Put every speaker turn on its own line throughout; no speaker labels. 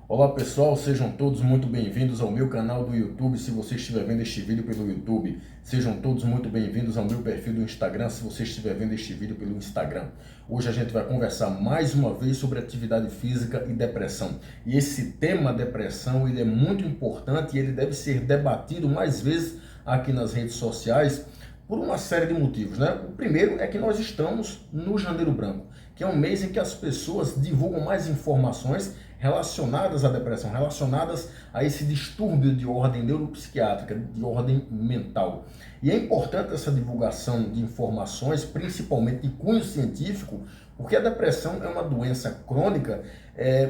Olá pessoal, sejam todos muito bem-vindos ao meu canal do YouTube. Se você estiver vendo este vídeo pelo YouTube, sejam todos muito bem-vindos ao meu perfil do Instagram, se você estiver vendo este vídeo pelo Instagram. Hoje a gente vai conversar mais uma vez sobre atividade física e depressão. E esse tema depressão, ele é muito importante e ele deve ser debatido mais vezes aqui nas redes sociais por uma série de motivos, né? O primeiro é que nós estamos no Janeiro Branco, que é um mês em que as pessoas divulgam mais informações relacionadas à depressão, relacionadas a esse distúrbio de ordem neuropsiquiátrica, de ordem mental. E é importante essa divulgação de informações, principalmente de cunho científico, porque a depressão é uma doença crônica,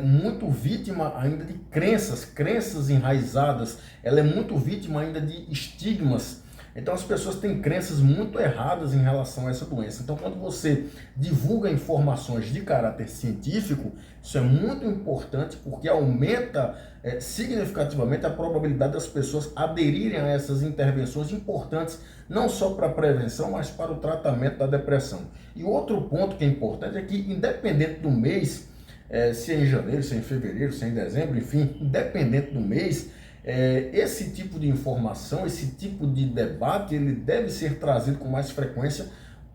muito vítima ainda de crenças enraizadas, ela é muito vítima ainda de estigmas. Então as pessoas têm crenças muito erradas em relação a essa doença. Então quando você divulga informações de caráter científico, isso é muito importante porque aumenta significativamente a probabilidade das pessoas aderirem a essas intervenções importantes, não só para a prevenção, mas para o tratamento da depressão. E outro ponto que é importante é que independente do mês, se é em janeiro, se é em fevereiro, se é em dezembro, enfim, independente do mês, esse tipo de informação, esse tipo de debate, ele deve ser trazido com mais frequência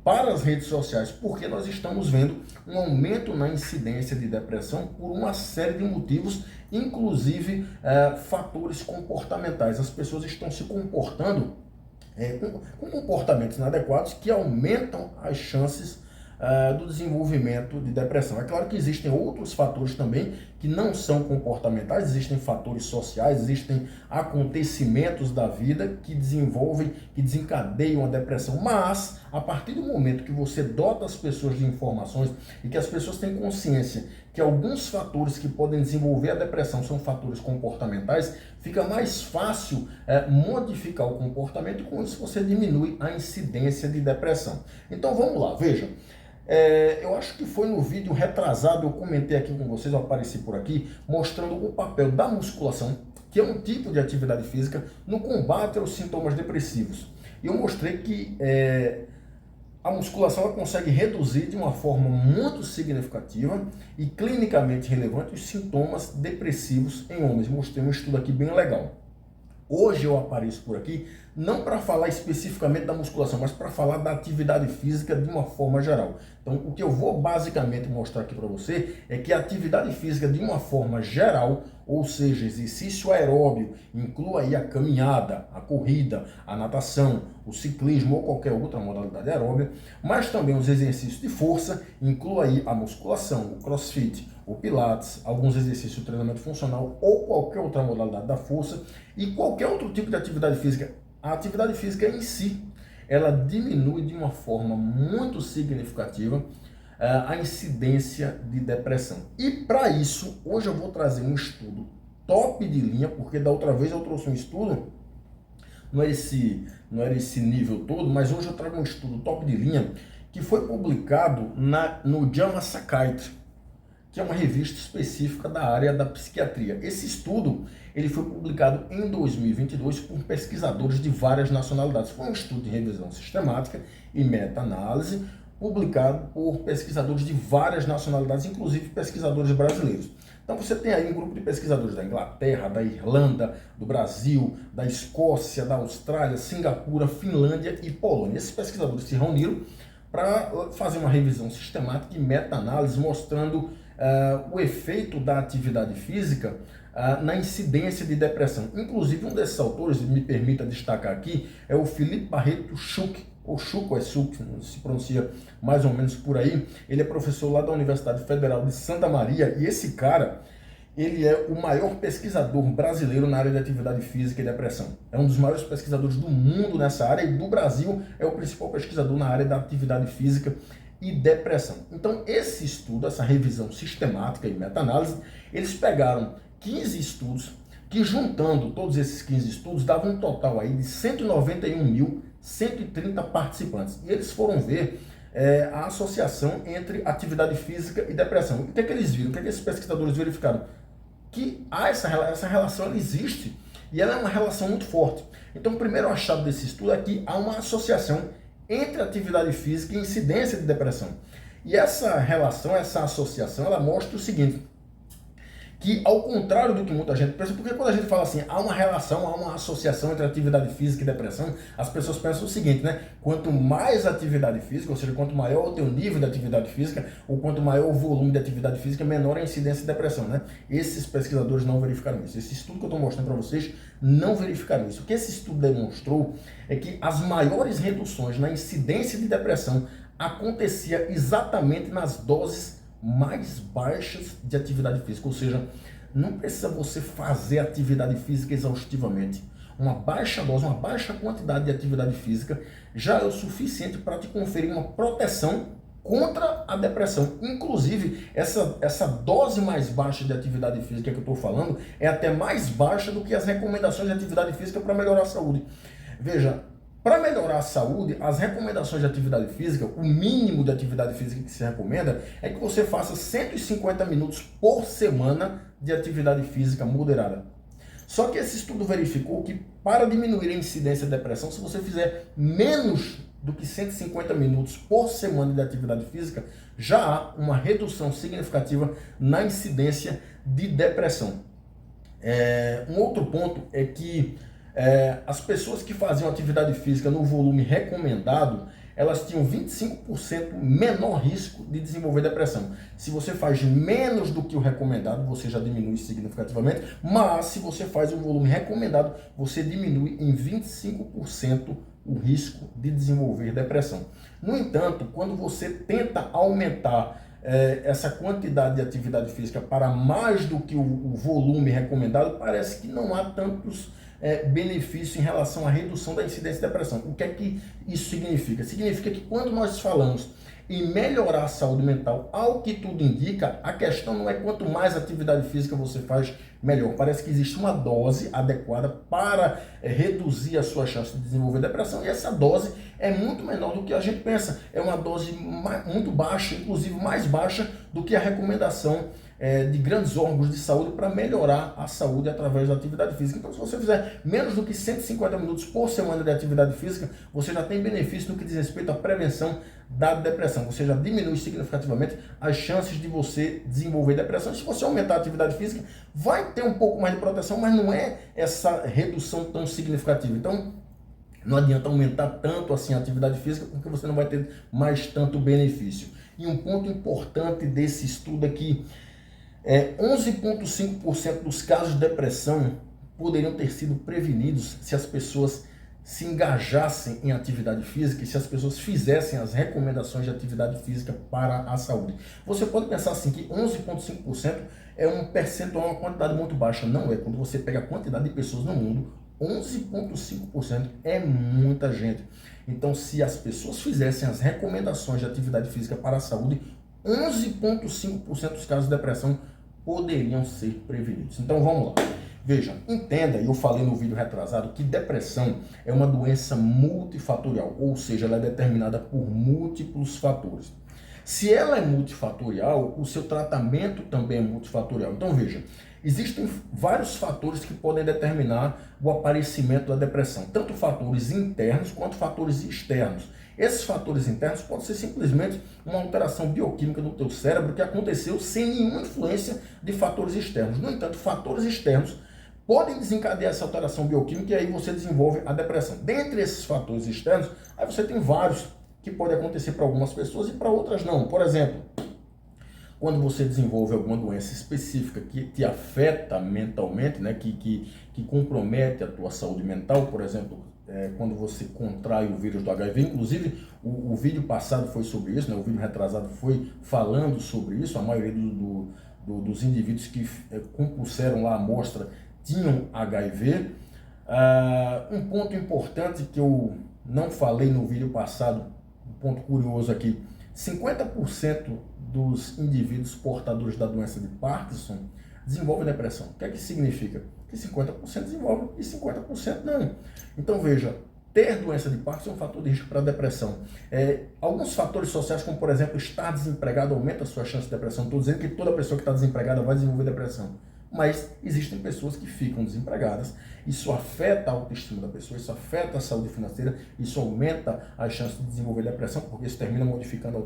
para as redes sociais, porque nós estamos vendo um aumento na incidência de depressão por uma série de motivos, inclusive fatores comportamentais. As pessoas estão se comportando com comportamentos inadequados que aumentam as chances do desenvolvimento de depressão. É claro que existem outros fatores também que não são comportamentais, existem fatores sociais, existem acontecimentos da vida que desenvolvem, que desencadeiam a depressão, mas a partir do momento que você dota as pessoas de informações e que as pessoas têm consciência que alguns fatores que podem desenvolver a depressão são fatores comportamentais, fica mais fácil modificar o comportamento e com isso você diminui a incidência de depressão. Então vamos lá, veja. Eu acho que foi no vídeo retrasado, eu comentei aqui com vocês, eu apareci por aqui, mostrando o papel da musculação, que é um tipo de atividade física, no combate aos sintomas depressivos. E eu mostrei que a musculação ela consegue reduzir de uma forma muito significativa e clinicamente relevante os sintomas depressivos em homens. Mostrei um estudo aqui bem legal. Hoje eu apareço por aqui não para falar especificamente da musculação, mas para falar da atividade física de uma forma geral. Então, o que eu vou basicamente mostrar aqui para você é que a atividade física de uma forma geral, ou seja, exercício aeróbio, inclua aí a caminhada, a corrida, a natação, o ciclismo ou qualquer outra modalidade aeróbica, mas também os exercícios de força, inclua aí a musculação, o crossfit, o pilates, alguns exercícios de treinamento funcional ou qualquer outra modalidade da força e qualquer outro tipo de atividade física. A atividade física em si, ela diminui de uma forma muito significativa a incidência de depressão. E para isso, hoje eu vou trazer um estudo top de linha, porque da outra vez eu trouxe um estudo, não era esse nível todo, mas hoje eu trago um estudo top de linha que foi publicado no JAMA Psychiatry, que é uma revista específica da área da psiquiatria. Esse estudo ele foi publicado em 2022 por pesquisadores de várias nacionalidades. Foi um estudo de revisão sistemática e meta-análise publicado por pesquisadores de várias nacionalidades, inclusive pesquisadores brasileiros. Então você tem aí um grupo de pesquisadores da Inglaterra, da Irlanda, do Brasil, da Escócia, da Austrália, Singapura, Finlândia e Polônia. Esses pesquisadores se reuniram para fazer uma revisão sistemática e meta-análise mostrando o efeito da atividade física na incidência de depressão. Inclusive, um desses autores, me permita destacar aqui, é o Felipe Barreto Schuch, ou Schuch, ou é Schuch, se pronuncia mais ou menos por aí. Ele é professor lá da Universidade Federal de Santa Maria, e esse cara, ele é o maior pesquisador brasileiro na área de atividade física e depressão. É um dos maiores pesquisadores do mundo nessa área, e do Brasil é o principal pesquisador na área da atividade física e depressão. Então, esse estudo, essa revisão sistemática e meta-análise, eles pegaram 15 estudos, que juntando todos esses 15 estudos, davam um total aí de 191.130 participantes. E eles foram ver a associação entre atividade física e depressão. O que é que eles viram? O que é que esses pesquisadores verificaram? Que essa relação ela existe e ela é uma relação muito forte. Então, o primeiro achado desse estudo é que há uma associação entre atividade física e incidência de depressão. E essa relação, essa associação, ela mostra o seguinte, que ao contrário do que muita gente pensa, porque quando a gente fala assim, há uma relação, há uma associação entre atividade física e depressão, as pessoas pensam o seguinte, né? Quanto mais atividade física, ou seja, quanto maior o teu nível de atividade física, ou quanto maior o volume de atividade física, menor a incidência de depressão, né? Esses pesquisadores não verificaram isso. Esse estudo que eu estou mostrando para vocês não verificaram isso. O que esse estudo demonstrou é que as maiores reduções na incidência de depressão acontecia exatamente nas doses mais baixas de atividade física, ou seja, não precisa você fazer atividade física exaustivamente. Uma baixa dose, uma baixa quantidade de atividade física já é o suficiente para te conferir uma proteção contra a depressão. Inclusive, essa dose mais baixa de atividade física que eu estou falando é até mais baixa do que as recomendações de atividade física para melhorar a saúde. Veja, para melhorar a saúde, as recomendações de atividade física, o mínimo de atividade física que se recomenda é que você faça 150 minutos por semana de atividade física moderada. Só que esse estudo verificou que para diminuir a incidência de depressão, se você fizer menos do que 150 minutos por semana de atividade física, já há uma redução significativa na incidência de depressão. Um outro ponto é que as pessoas que faziam atividade física no volume recomendado, elas tinham 25% menor risco de desenvolver depressão. Se você faz menos do que o recomendado, você já diminui significativamente, mas se você faz um volume recomendado, você diminui em 25% o risco de desenvolver depressão. No entanto, quando você tenta aumentar essa quantidade de atividade física para mais do que o volume recomendado, parece que não há tantos benefícios em relação à redução da incidência de depressão. O que é que isso significa? Significa que quando nós falamos em melhorar a saúde mental, ao que tudo indica, a questão não é quanto mais atividade física você faz, melhor. Parece que existe uma dose adequada para reduzir a sua chance de desenvolver depressão, e essa dose é muito menor do que a gente pensa. É uma dose muito baixa, inclusive mais baixa do que a recomendação de grandes órgãos de saúde para melhorar a saúde através da atividade física. Então, se você fizer menos do que 150 minutos por semana de atividade física, você já tem benefício no que diz respeito à prevenção da depressão. Você já diminui significativamente as chances de você desenvolver depressão. Se você aumentar a atividade física, vai ter um pouco mais de proteção, mas não é essa redução tão significativa. Então, não adianta aumentar tanto assim a atividade física, porque você não vai ter mais tanto benefício. E um ponto importante desse estudo aqui, 11,5% dos casos de depressão poderiam ter sido prevenidos se as pessoas se engajassem em atividade física e se as pessoas fizessem as recomendações de atividade física para a saúde. Você pode pensar assim que 11,5% é um percentual, uma quantidade muito baixa. Não é. Quando você pega a quantidade de pessoas no mundo, 11,5% é muita gente. Então, se as pessoas fizessem as recomendações de atividade física para a saúde, 11,5% dos casos de depressão poderiam ser prevenidos. Então vamos lá. Veja, entenda, e eu falei no vídeo retrasado, que depressão é uma doença multifatorial, ou seja, ela é determinada por múltiplos fatores. Se ela é multifatorial, o seu tratamento também é multifatorial. Então veja, existem vários fatores que podem determinar o aparecimento da depressão, tanto fatores internos quanto fatores externos. Esses fatores internos podem ser simplesmente uma alteração bioquímica no teu cérebro que aconteceu sem nenhuma influência de fatores externos. No entanto, fatores externos podem desencadear essa alteração bioquímica e aí você desenvolve a depressão. Dentre esses fatores externos, aí você tem vários que podem acontecer para algumas pessoas e para outras não. Por exemplo, quando você desenvolve alguma doença específica que te afeta mentalmente, né, que compromete a tua saúde mental, por exemplo, quando você contrai o vírus do HIV, inclusive o vídeo passado foi sobre isso, né, o vídeo retrasado foi falando sobre isso, a maioria dos indivíduos que compulsaram lá a amostra tinham HIV. Um ponto importante que eu não falei no vídeo passado, um ponto curioso aqui, 50% dos indivíduos portadores da doença de Parkinson desenvolvem depressão. O que é que significa? Que 50% desenvolvem e 50% não. Então veja, ter doença de Parkinson é um fator de risco para a depressão. Alguns fatores sociais, como por exemplo, estar desempregado, aumenta a sua chance de depressão. Estou dizendo que toda pessoa que está desempregada vai desenvolver depressão. Mas existem pessoas que ficam desempregadas, isso afeta a autoestima da pessoa, isso afeta a saúde financeira, isso aumenta as chances de desenvolver depressão, porque isso termina modificando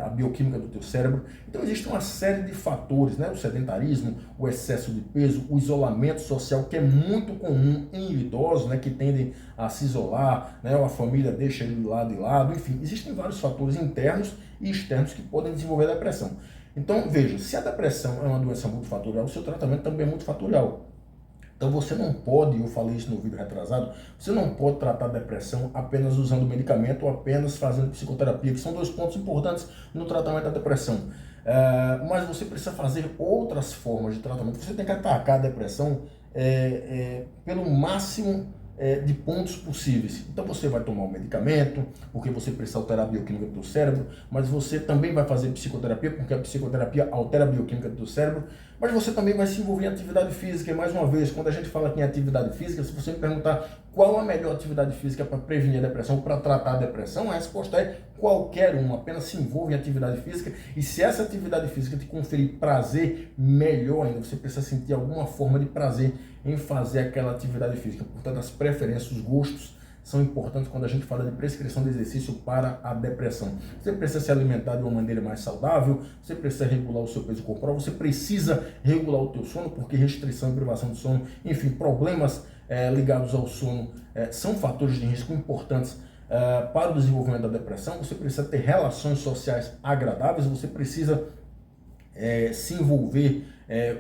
a bioquímica do teu cérebro. Então existe uma série de fatores, né? O sedentarismo, o excesso de peso, o isolamento social, que é muito comum em idosos, né? Que tendem a se isolar, né? Ou a família deixa ele de lado, enfim, existem vários fatores internos e externos que podem desenvolver depressão. Então, veja, se a depressão é uma doença multifatorial, o seu tratamento também é multifatorial. Então você não pode, eu falei isso no vídeo retrasado, você não pode tratar a depressão apenas usando medicamento ou apenas fazendo psicoterapia, que são dois pontos importantes no tratamento da depressão. Mas você precisa fazer outras formas de tratamento. Você tem que atacar a depressão pelo máximo de pontos possíveis. Então você vai tomar um medicamento, porque você precisa alterar a bioquímica do cérebro, mas você também vai fazer psicoterapia, porque a psicoterapia altera a bioquímica do cérebro, mas você também vai se envolver em atividade física. E mais uma vez, quando a gente fala aqui em atividade física, se você me perguntar qual a melhor atividade física para prevenir a depressão, para tratar a depressão, a resposta é qualquer uma, apenas se envolva em atividade física, e se essa atividade física te conferir prazer, melhor ainda, você precisa sentir alguma forma de prazer em fazer aquela atividade física. Portanto, as preferências, os gostos são importantes quando a gente fala de prescrição de exercício para a depressão. Você precisa se alimentar de uma maneira mais saudável, você precisa regular o seu peso corporal, você precisa regular o teu sono, porque restrição e privação de sono, enfim, problemas ligados ao sono são fatores de risco importantes para o desenvolvimento da depressão. Você precisa ter relações sociais agradáveis, você precisa se envolver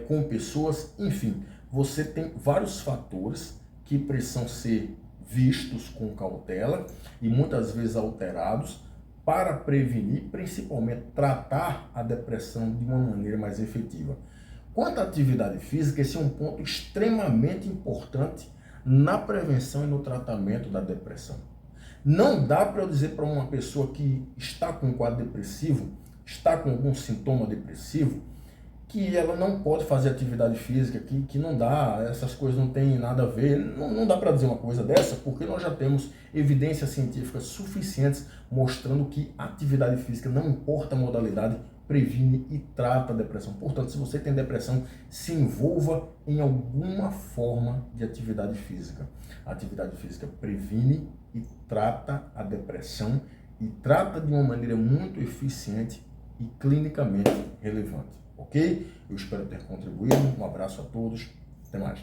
com pessoas, enfim, você tem vários fatores que precisam ser vistos com cautela e muitas vezes alterados para prevenir, principalmente tratar a depressão de uma maneira mais efetiva. Quanto à atividade física, esse é um ponto extremamente importante na prevenção e no tratamento da depressão. Não dá para eu dizer para uma pessoa que está com um quadro depressivo, está com algum sintoma depressivo, que ela não pode fazer atividade física, que não dá, essas coisas não tem nada a ver. Não dá para dizer uma coisa dessa, porque nós já temos evidências científicas suficientes mostrando que atividade física, não importa a modalidade, previne e trata a depressão. Portanto, se você tem depressão, se envolva em alguma forma de atividade física. A atividade física previne e trata a depressão, e trata de uma maneira muito eficiente e clinicamente relevante. Ok? Eu espero ter contribuído. Um abraço a todos. Até mais.